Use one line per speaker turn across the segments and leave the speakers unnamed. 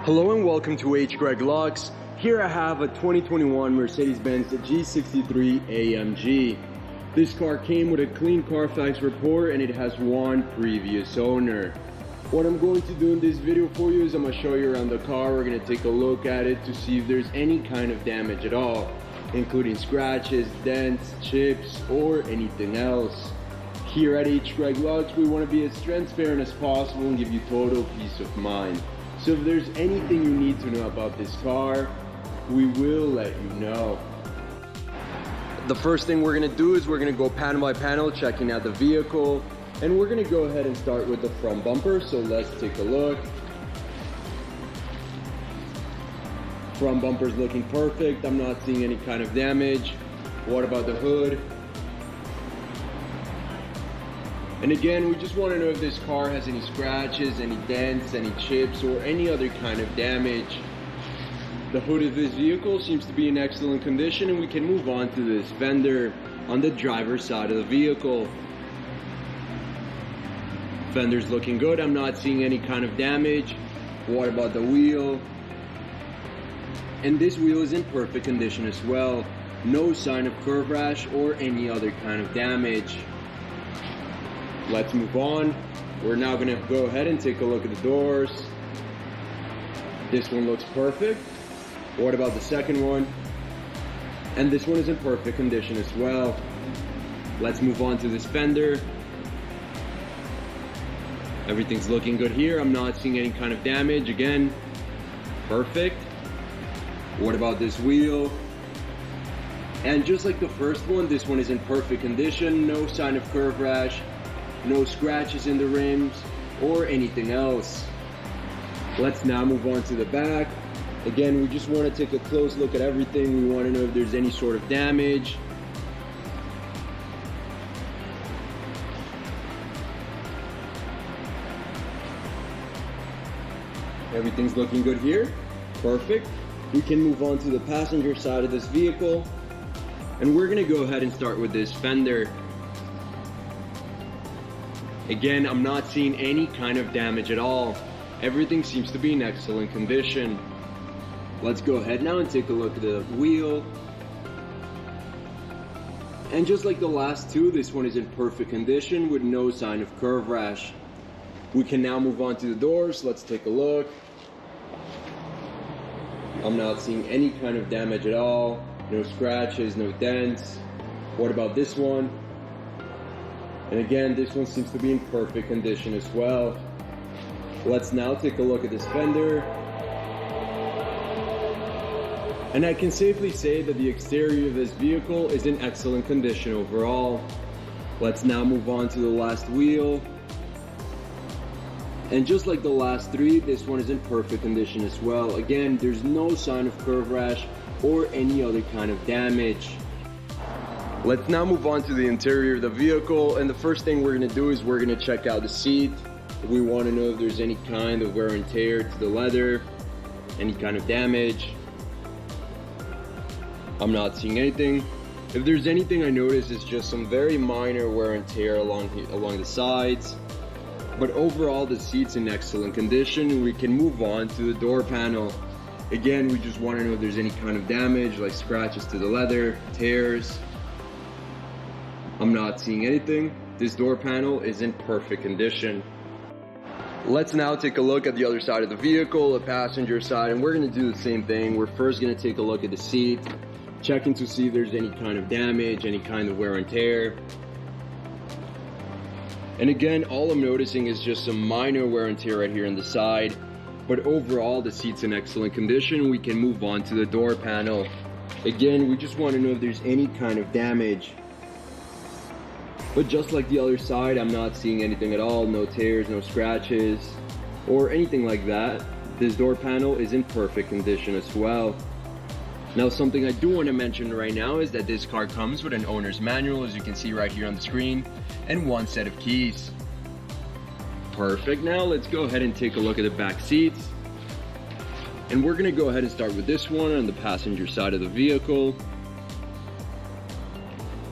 Hello and welcome to H. Greg Lux. Here I have a 2021 Mercedes Benz G63 AMG. This car came with a clean Carfax report and it has one previous owner. What I'm going to do in this video for you is I'm going to show you around the car. We're going to take a look at it to see if there's any kind of damage at all, including scratches, dents, chips, or anything else. Here at H. Greg Lux, we want to be as transparent as possible and give you total peace of mind. So if there's anything you need to know about this car, we will let you know. The first thing we're going to do is we're going to go panel by panel checking out the vehicle, and we're going to go ahead and start with the front bumper. So let's take a look. Front bumper's looking perfect. I'm not seeing any kind of damage. What about the hood? And again, we just want to know if this car has any scratches, any dents, any chips, or any other kind of damage. The hood of this vehicle seems to be in excellent condition, and we can move on to this fender on the driver's side of the vehicle. Fender's looking good. I'm not seeing any kind of damage. What about the wheel? And this wheel is in perfect condition as well. No sign of curve rash or any other kind of damage. Let's move on. We're now going to go ahead and take a look at the doors. This one looks perfect. What about the second one? And this one is in perfect condition as well. Let's move on to this fender. Everything's looking good here. I'm not seeing any kind of damage. Again, perfect. What about this wheel? And just like the first one, this one is in perfect condition. No sign of curve rash. No scratches in the rims or anything else. Let's now move on to the back. Again, we just want to take a close look at everything. We want to know if there's any sort of damage. Everything's looking good here. Perfect. We can move on to the passenger side of this vehicle. And we're going to go ahead and start with this fender. Again, I'm not seeing any kind of damage at all. Everything seems to be in excellent condition. Let's go ahead now and take a look at the wheel. And just like the last two, this one is in perfect condition with no sign of curve rash. We can now move on to the doors. Let's take a look. I'm not seeing any kind of damage at all. No scratches, no dents. What about this one? And again, this one seems to be in perfect condition as well. Let's now take a look at this fender. And I can safely say that the exterior of this vehicle is in excellent condition overall. Let's now move on to the last wheel. And just like the last three, this one is in perfect condition as well. Again, there's no sign of curve rash or any other kind of damage. Let's now move on to the interior of the vehicle, and the first thing we're going to do is we're going to check out the seat. We want to know if there's any kind of wear and tear to the leather, any kind of damage. I'm not seeing anything. If there's anything I notice, it's just some very minor wear and tear along the sides. But overall, the seat's in excellent condition, and we can move on to the door panel. Again, we just want to know if there's any kind of damage, like scratches to the leather, tears. I'm not seeing anything. This door panel is in perfect condition. Let's now take a look at the other side of the vehicle, the passenger side, and we're going to do the same thing. We're first going to take a look at the seat, checking to see if there's any kind of damage, any kind of wear and tear. And again, all I'm noticing is just some minor wear and tear right here on the side. But overall, the seat's in excellent condition. We can move on to the door panel. Again, we just want to know if there's any kind of damage. But just like the other side, I'm not seeing anything at all. No tears, no scratches, or anything like that. This door panel is in perfect condition as well. Now, something I do want to mention right now is that this car comes with an owner's manual, as you can see right here on the screen, and one set of keys. Perfect. Now let's go ahead and take a look at the back seats. And we're going to go ahead and start with this one on the passenger side of the vehicle.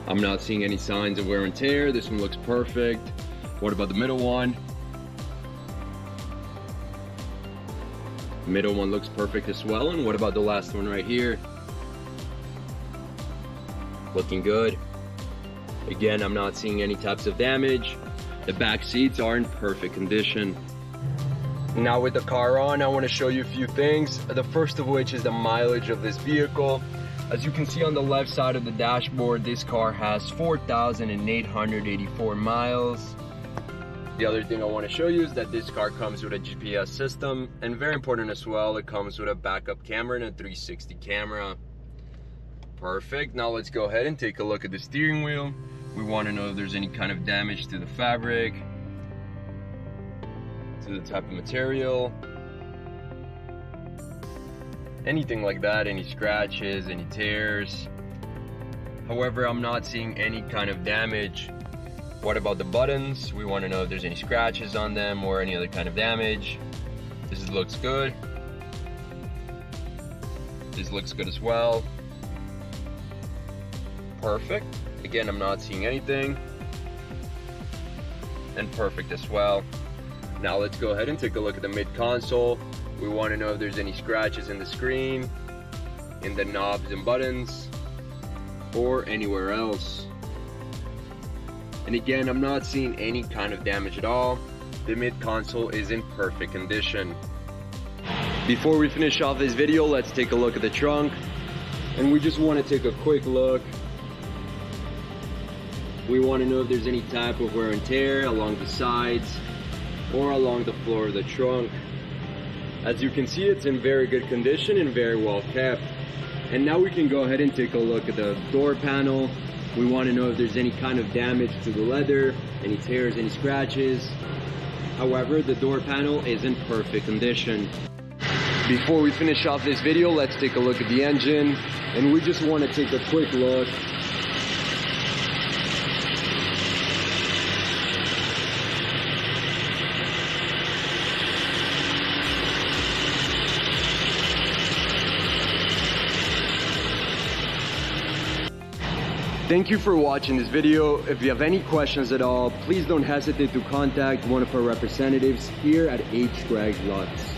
I'm not seeing any signs of wear and tear. This one looks perfect. What about the middle one? Middle one looks perfect as well. And what about the last one right here? Looking good. Again, I'm not seeing any types of damage. The back seats are in perfect condition. Now with the car on, I want to show you a few things. The first of which is the mileage of this vehicle. As you can see on the left side of the dashboard, this car has 4,884 miles. The other thing I want to show you is that this car comes with a GPS system, and very important as well, it comes with a backup camera and a 360 camera. Perfect. Now let's go ahead and take a look at the steering wheel. We want to know if there's any kind of damage to the fabric, to the type of material, anything like that, any scratches, any tears. However, I'm not seeing any kind of damage. What about the buttons? We want to know if there's any scratches on them or any other kind of damage. This looks good. This looks good as well. Perfect. Again, I'm not seeing anything. And perfect as well. Now let's go ahead and take a look at the mid console. We want to know if there's any scratches in the screen, in the knobs and buttons, or anywhere else. And again, I'm not seeing any kind of damage at all. The mid console is in perfect condition. Before we finish off this video, let's take a look at the trunk. And we just want to take a quick look. We want to know if there's any type of wear and tear along the sides or along the floor of the trunk. As you can see, it's in very good condition and very well kept. And now we can go ahead and take a look at the door panel. We want to know if there's any kind of damage to the leather, any tears, any scratches. However, the door panel is in perfect condition. Before we finish off this video, let's take a look at the engine. And we just want to take a quick look. Thank you for watching this video. If you have any questions at all, please don't hesitate to contact one of our representatives here at H. Greg Lutz.